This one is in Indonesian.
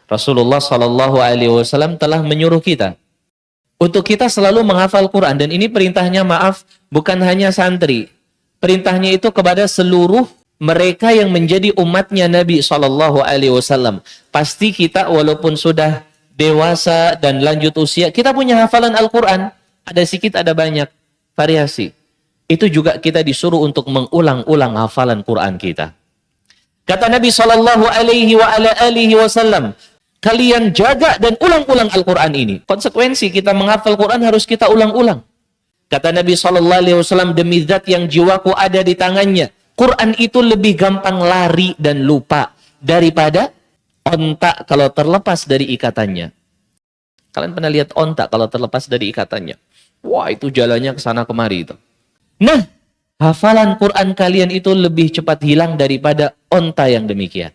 Rasulullah Shallallahu Alaihi Wasallam telah menyuruh kita untuk kita selalu menghafal Quran, dan ini perintahnya, maaf, bukan hanya santri. Perintahnya itu kepada seluruh mereka yang menjadi umatnya Nabi Shallallahu Alaihi Wasallam. Pasti kita walaupun sudah dewasa dan lanjut usia, kita punya hafalan Al-Quran. Ada sedikit, ada banyak, variasi. Itu juga kita disuruh untuk mengulang-ulang hafalan Quran kita. Kata Nabi Shallallahu Alaihi Wasallam, kalian jaga dan ulang-ulang Al-Quran ini. Konsekuensi kita menghafal Quran harus kita ulang-ulang. Kata Nabi SAW, demi zat yang jiwaku ada di tangannya, Quran itu lebih gampang lari dan lupa daripada onta kalau terlepas dari ikatannya. Kalian pernah lihat onta kalau terlepas dari ikatannya? Wah, itu jalannya ke sana kemari itu. Nah, hafalan Quran kalian itu lebih cepat hilang daripada onta yang demikian.